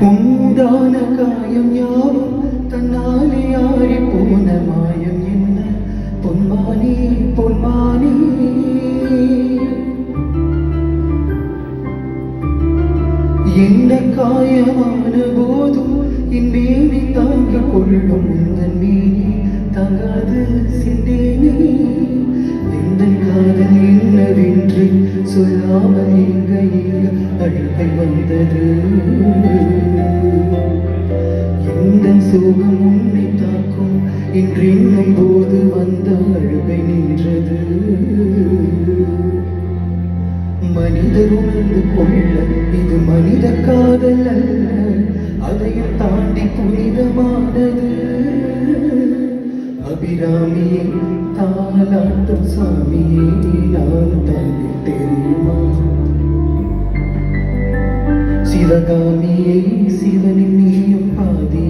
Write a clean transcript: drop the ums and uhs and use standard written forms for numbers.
உண்டான காயம் யாவும் தன்னாலே ஆறி போன மாயம் என்ன பொன்மானே பொன்மானே என்ன காயமான போதும் இம்மேனி தாங்கிக் கொள்ளும் உந்தன் மீனி தகாது சிந்தேனே எந்த காதல் என்னவென்று சொல்லாமல் எங்க அழுகை வந்தது எந்த சோகம் உன்னை தாக்கும் இன்று எண்ணும் போது வந்த அழுகை நின்றது மனிதர் உணர்ந்து கொள்ள இது மனித காதல் அல்ல அதையும் தாண்டி புனிதமானது அபிராமியை தாலாட்டும் சாமியை நான் தாண்டி தெரியுமா சிவகாமியை சிவனின் நீயும் பாதி